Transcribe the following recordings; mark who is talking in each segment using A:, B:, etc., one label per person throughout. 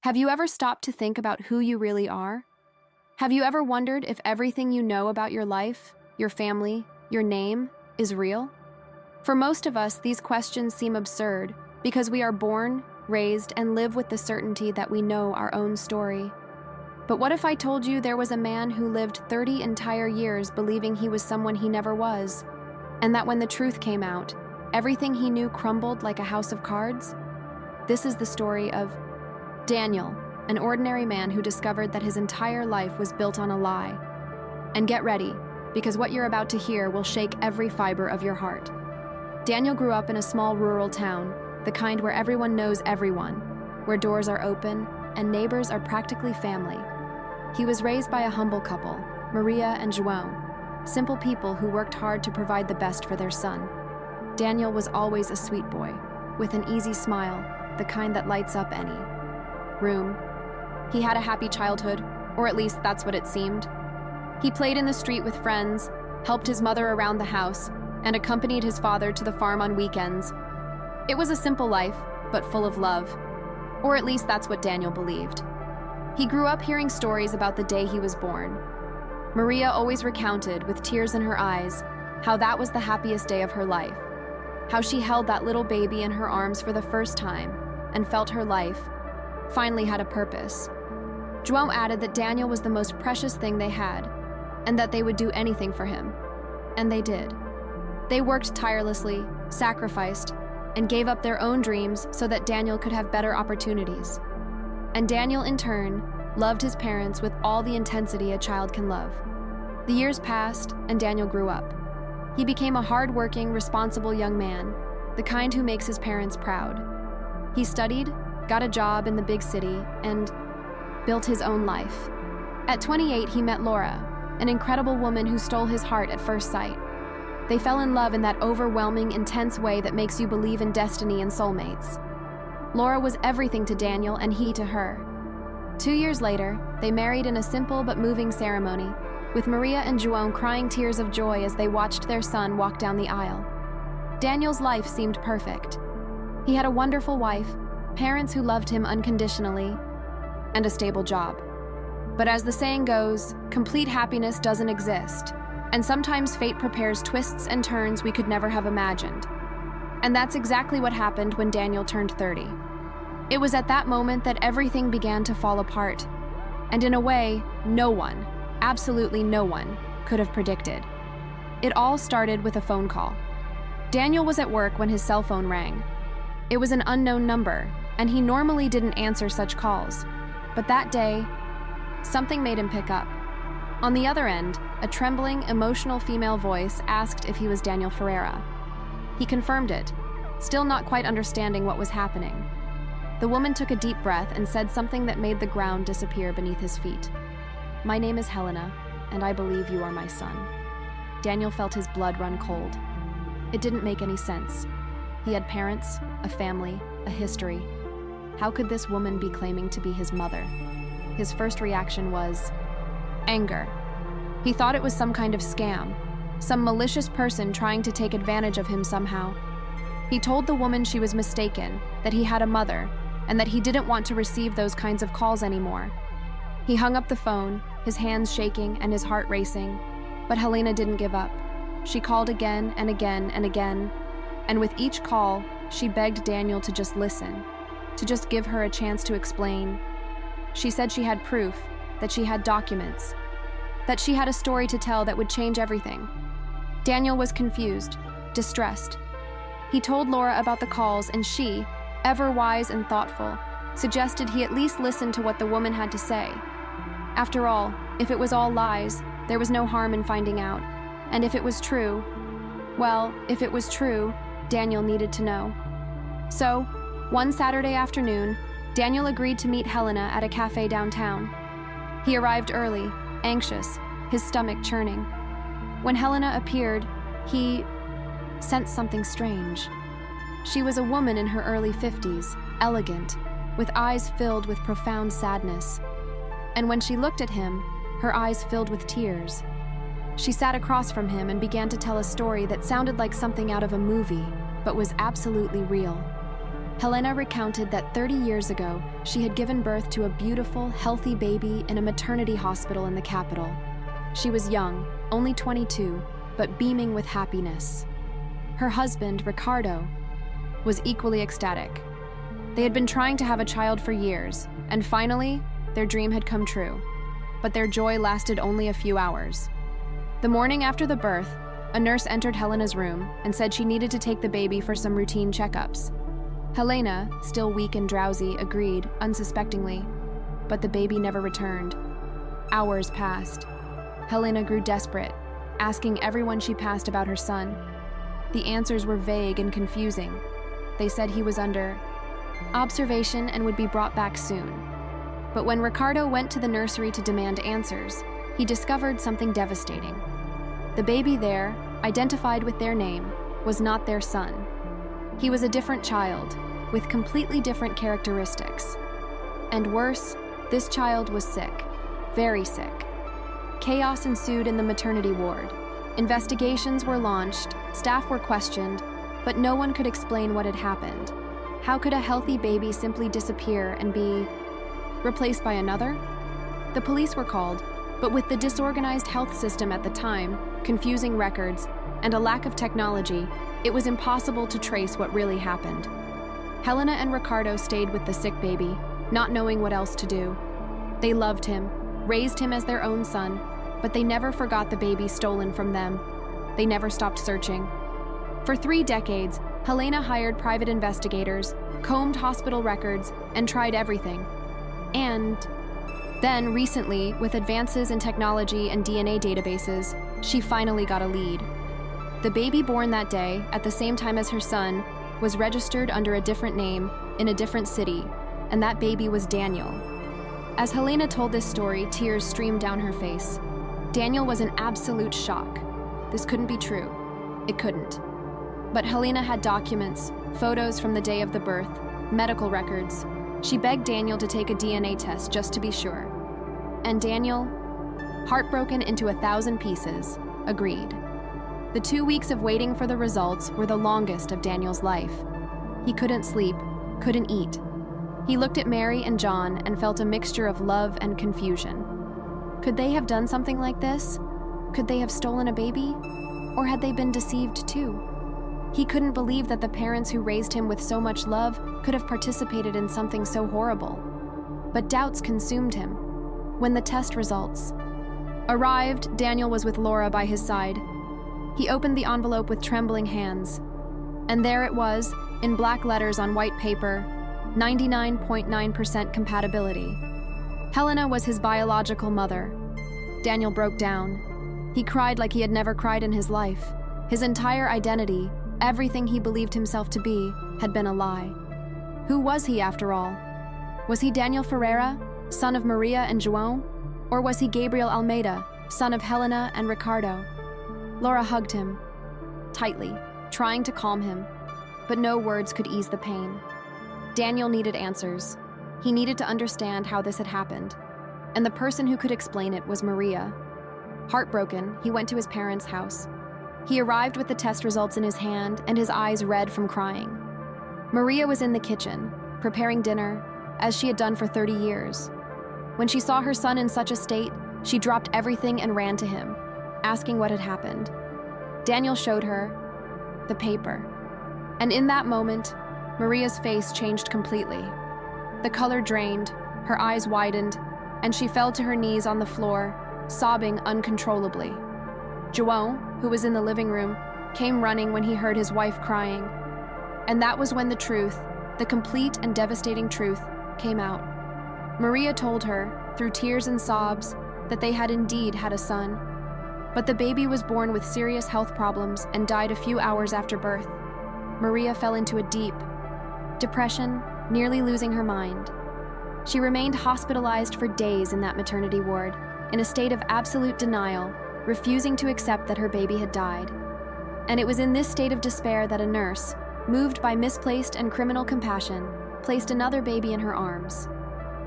A: Have you ever stopped to think about who you really are? Have you ever wondered if everything you know about your life, your family, your name is real? For most of us, these questions seem absurd because we are born, raised, and live with the certainty that we know our own story. But what if I told you there was a man who lived 30 entire years believing he was someone he never was, and that when the truth came out, everything he knew crumbled like a house of cards? This is the story of Daniel, an ordinary man who discovered that his entire life was built on a lie. And get ready, because what you're about to hear will shake every fiber of your heart. Daniel grew up in a small rural town, the kind where everyone knows everyone, where doors are open and neighbors are practically family. He was raised by a humble couple, Maria and João, simple people who worked hard to provide the best for their son. Daniel was always a sweet boy, with an easy smile, the kind that lights up any room. He had a happy childhood, or at least that's what it seemed. He played in the street with friends, helped his mother around the house, and accompanied his father to the farm on weekends. It was a simple life, but full of love. Or at least that's what Daniel believed. He grew up hearing stories about the day he was born. Maria always recounted, with tears in her eyes, how that was the happiest day of her life, how she held that little baby in her arms for the first time and felt her life finally had a purpose. João added that Daniel was the most precious thing they had, and that they would do anything for him. And they did. They worked tirelessly, sacrificed, and gave up their own dreams so that Daniel could have better opportunities. And Daniel, in turn, loved his parents with all the intensity a child can love. The years passed, and Daniel grew up. He became a hard-working, responsible young man, the kind who makes his parents proud. He studied, got a job in the big city, and built his own life. At 28, he met Laura, an incredible woman who stole his heart at first sight. They fell in love in that overwhelming, intense way that makes you believe in destiny and soulmates. Laura was everything to Daniel and he to her. 2 years later, they married in a simple but moving ceremony, with Maria and João crying tears of joy as they watched their son walk down the aisle. Daniel's life seemed perfect. He had a wonderful wife, parents who loved him unconditionally, and a stable job. But as the saying goes, complete happiness doesn't exist, and sometimes fate prepares twists and turns we could never have imagined. And that's exactly what happened when Daniel turned 30. It was at that moment that everything began to fall apart, and in a way, no one, absolutely no one, could have predicted. It all started with a phone call. Daniel was at work when his cell phone rang. It was an unknown number, and he normally didn't answer such calls. But that day, something made him pick up. On the other end, a trembling, emotional female voice asked if he was Daniel Ferreira. He confirmed it, still not quite understanding what was happening. The woman took a deep breath and said something that made the ground disappear beneath his feet. "My name is Helena, and I believe you are my son." Daniel felt his blood run cold. It didn't make any sense. He had parents, a family, a history. How could this woman be claiming to be his mother? His first reaction was anger. He thought it was some kind of scam, some malicious person trying to take advantage of him somehow. He told the woman she was mistaken, that he had a mother, and that he didn't want to receive those kinds of calls anymore. He hung up the phone, his hands shaking and his heart racing. But Helena didn't give up. She called again and again and again, and with each call, she begged Daniel to just listen, to just give her a chance to explain. She said she had proof, that she had documents, that she had a story to tell that would change everything. Daniel was confused, distressed. He told Laura about the calls, and she, ever wise and thoughtful, suggested he at least listen to what the woman had to say. After all, if it was all lies, there was no harm in finding out. And if it was true, well, if it was true, Daniel needed to know. So, one Saturday afternoon, Daniel agreed to meet Helena at a cafe downtown. He arrived early, anxious, his stomach churning. When Helena appeared, he sensed something strange. She was a woman in her early 50s, elegant, with eyes filled with profound sadness. And when she looked at him, her eyes filled with tears. She sat across from him and began to tell a story that sounded like something out of a movie, but was absolutely real. Helena recounted that 30 years ago, she had given birth to a beautiful, healthy baby in a maternity hospital in the capital. She was young, only 22, but beaming with happiness. Her husband, Ricardo, was equally ecstatic. They had been trying to have a child for years, and finally, their dream had come true. But their joy lasted only a few hours. The morning after the birth, a nurse entered Helena's room and said she needed to take the baby for some routine checkups. Helena, still weak and drowsy, agreed, unsuspectingly, but the baby never returned. Hours passed. Helena grew desperate, asking everyone she passed about her son. The answers were vague and confusing. They said he was under observation and would be brought back soon. But when Ricardo went to the nursery to demand answers, he discovered something devastating. The baby there, identified with their name, was not their son. He was a different child, with completely different characteristics. And worse, this child was sick, very sick. Chaos ensued in the maternity ward. Investigations were launched, staff were questioned, but no one could explain what had happened. How could a healthy baby simply disappear and be replaced by another? The police were called, but with the disorganized health system at the time, confusing records, and a lack of technology, it was impossible to trace what really happened. Helena and Ricardo stayed with the sick baby, not knowing what else to do. They loved him, raised him as their own son, but they never forgot the baby stolen from them. They never stopped searching. For 3 decades, Helena hired private investigators, combed hospital records, and tried everything. And then, recently, with advances in technology and DNA databases, she finally got a lead. The baby born that day, at the same time as her son, was registered under a different name in a different city, and that baby was Daniel. As Helena told this story, tears streamed down her face. Daniel was in absolute shock. This couldn't be true. It couldn't. But Helena had documents, photos from the day of the birth, medical records. She begged Daniel to take a DNA test just to be sure. And Daniel, heartbroken into 1,000 pieces, agreed. The 2 weeks of waiting for the results were the longest of Daniel's life. He couldn't sleep, couldn't eat. He looked at Mary and John and felt a mixture of love and confusion. Could they have done something like this? Could they have stolen a baby? Or had they been deceived too? He couldn't believe that the parents who raised him with so much love could have participated in something so horrible. But doubts consumed him. When the test results arrived, Daniel was with Laura by his side. He opened the envelope with trembling hands. And there it was, in black letters on white paper, 99.9% compatibility. Helena was his biological mother. Daniel broke down. He cried like he had never cried in his life. His entire identity, everything he believed himself to be, had been a lie. Who was he, after all? Was he Daniel Ferreira, son of Maria and João? Or was he Gabriel Almeida, son of Helena and Ricardo? Laura hugged him, tightly, trying to calm him, but no words could ease the pain. Daniel needed answers. He needed to understand how this had happened, and the person who could explain it was Maria. Heartbroken, he went to his parents' house. He arrived with the test results in his hand and his eyes red from crying. Maria was in the kitchen, preparing dinner, as she had done for 30 years. When she saw her son in such a state, she dropped everything and ran to him, asking what had happened. Daniel showed her the paper. And in that moment, Maria's face changed completely. The color drained, her eyes widened, and she fell to her knees on the floor, sobbing uncontrollably. João, who was in the living room, came running when he heard his wife crying. And that was when the truth, the complete and devastating truth, came out. Maria told her, through tears and sobs, that they had indeed had a son. But the baby was born with serious health problems and died a few hours after birth. Maria fell into a deep depression, nearly losing her mind. She remained hospitalized for days in that maternity ward, in a state of absolute denial, refusing to accept that her baby had died. And it was in this state of despair that a nurse, moved by misplaced and criminal compassion, placed another baby in her arms.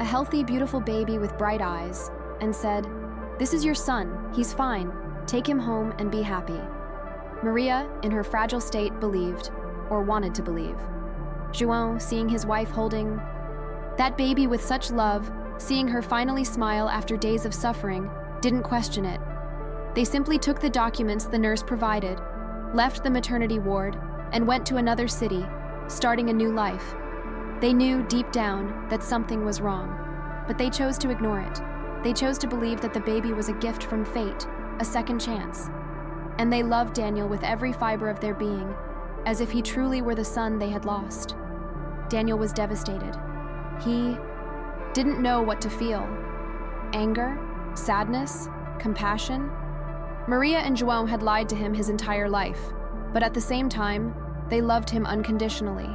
A: A healthy, beautiful baby with bright eyes, and said, "This is your son, he's fine, take him home and be happy." Maria, in her fragile state, believed, or wanted to believe. João, seeing his wife holding that baby with such love, seeing her finally smile after days of suffering, didn't question it. They simply took the documents the nurse provided, left the maternity ward, and went to another city, starting a new life. They knew deep down that something was wrong, but they chose to ignore it. They chose to believe that the baby was a gift from fate, a second chance. And they loved Daniel with every fiber of their being, as if he truly were the son they had lost. Daniel was devastated. He didn't know what to feel. Anger? Sadness? Compassion? Maria and João had lied to him his entire life, but at the same time, they loved him unconditionally.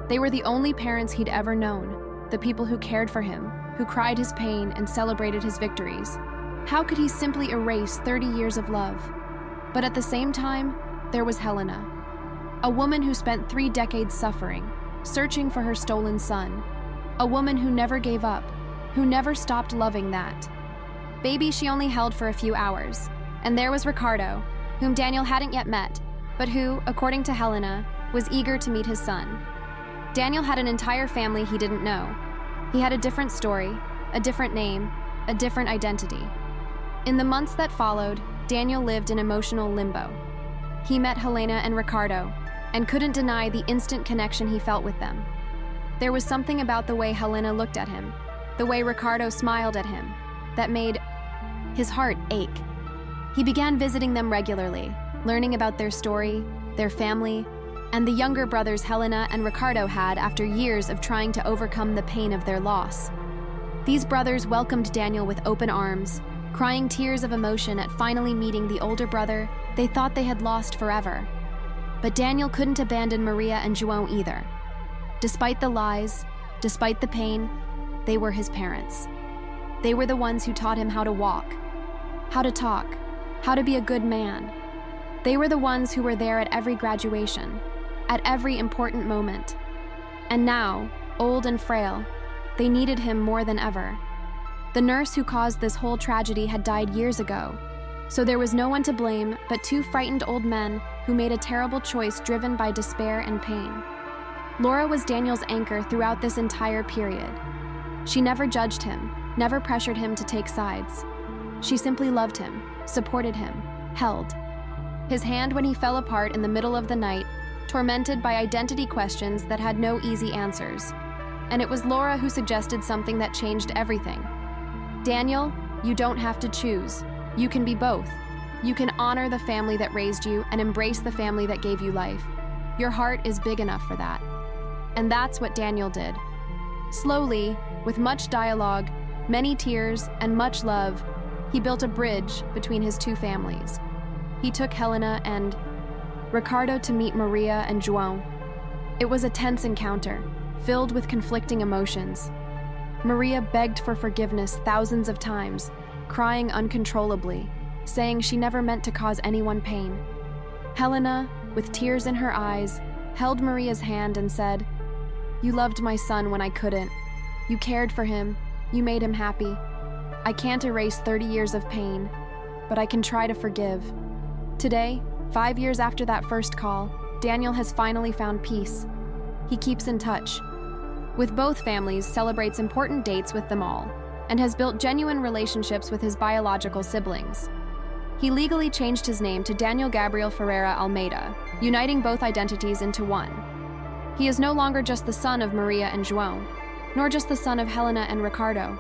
A: They were the only parents he'd ever known, the people who cared for him, who cried his pain and celebrated his victories. How could he simply erase 30 years of love? But at the same time, there was Helena, a woman who spent 3 decades suffering, searching for her stolen son, a woman who never gave up, who never stopped loving that baby she only held for a few hours. And there was Ricardo, whom Daniel hadn't yet met, but who, according to Helena, was eager to meet his son. Daniel had an entire family he didn't know. He had a different story, a different name, a different identity. In the months that followed, Daniel lived in emotional limbo. He met Helena and Ricardo, and couldn't deny the instant connection he felt with them. There was something about the way Helena looked at him, the way Ricardo smiled at him, that made his heart ache. He began visiting them regularly, learning about their story, their family, and the younger brothers Helena and Ricardo had after years of trying to overcome the pain of their loss. These brothers welcomed Daniel with open arms, crying tears of emotion at finally meeting the older brother they thought they had lost forever. But Daniel couldn't abandon Maria and João either. Despite the lies, despite the pain, they were his parents. They were the ones who taught him how to walk, how to talk, how to be a good man. They were the ones who were there at every graduation, at every important moment. And now, old and frail, they needed him more than ever. The nurse who caused this whole tragedy had died years ago, so there was no one to blame but 2 frightened old men who made a terrible choice driven by despair and pain. Laura was Daniel's anchor throughout this entire period. She never judged him, never pressured him to take sides. She simply loved him, supported him, held his hand when he fell apart in the middle of the night, tormented by identity questions that had no easy answers. And it was Laura who suggested something that changed everything. Daniel, you don't have to choose. You can be both. You can honor the family that raised you and embrace the family that gave you life. Your heart is big enough for that. And that's what Daniel did. Slowly, with much dialogue, many tears, and much love, he built a bridge between his 2 families. He took Helena and Ricardo to meet Maria and João. It was a tense encounter, filled with conflicting emotions. Maria begged for forgiveness thousands of times, crying uncontrollably, saying she never meant to cause anyone pain. Helena, with tears in her eyes, held Maria's hand and said, "You loved my son when I couldn't. You cared for him. You made him happy. I can't erase 30 years of pain, but I can try to forgive." Today, 5 years after that first call, Daniel has finally found peace. He keeps in touch with both families, celebrates important dates with them all, and has built genuine relationships with his biological siblings. He legally changed his name to Daniel Gabriel Ferreira Almeida, uniting both identities into one. He is no longer just the son of Maria and João, nor just the son of Helena and Ricardo.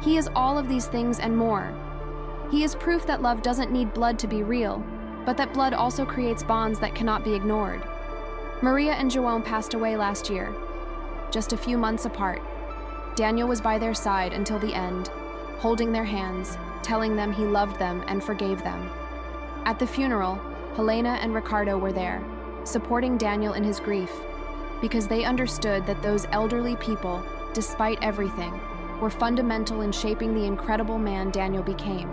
A: He is all of these things and more. He is proof that love doesn't need blood to be real, but that blood also creates bonds that cannot be ignored. Maria and João passed away last year, just a few months apart. Daniel was by their side until the end, holding their hands, telling them he loved them and forgave them. At the funeral, Helena and Ricardo were there, supporting Daniel in his grief, because they understood that those elderly people, despite everything, were fundamental in shaping the incredible man Daniel became.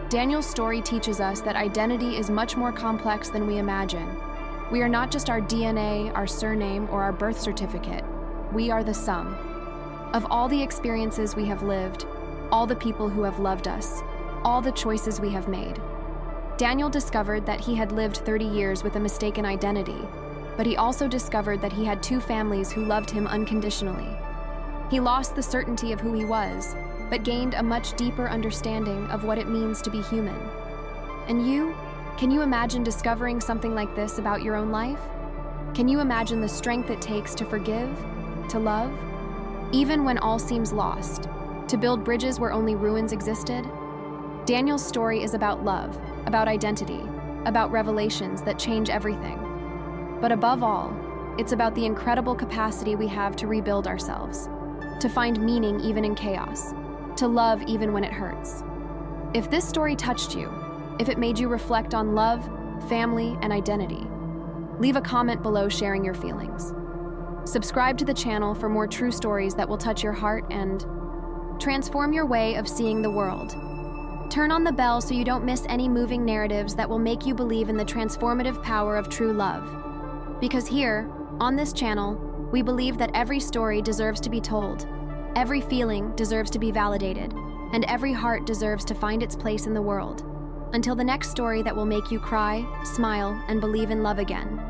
A: Daniel's story teaches us that identity is much more complex than we imagine. We are not just our DNA, our surname, or our birth certificate. We are the sum of all the experiences we have lived, all the people who have loved us, all the choices we have made. Daniel discovered that he had lived 30 years with a mistaken identity, but he also discovered that he had two families who loved him unconditionally. He lost the certainty of who he was, but gained a much deeper understanding of what it means to be human. And you? Can you imagine discovering something like this about your own life? Can you imagine the strength it takes to forgive, to love, even when all seems lost, to build bridges where only ruins existed? Daniel's story is about love, about identity, about revelations that change everything. But above all, it's about the incredible capacity we have to rebuild ourselves, to find meaning even in chaos, to love even when it hurts. If this story touched you, if it made you reflect on love, family, and identity, leave a comment below sharing your feelings. Subscribe to the channel for more true stories that will touch your heart and transform your way of seeing the world. Turn on the bell so you don't miss any moving narratives that will make you believe in the transformative power of true love. Because here, on this channel, we believe that every story deserves to be told, every feeling deserves to be validated, and every heart deserves to find its place in the world. Until the next story that will make you cry, smile, and believe in love again.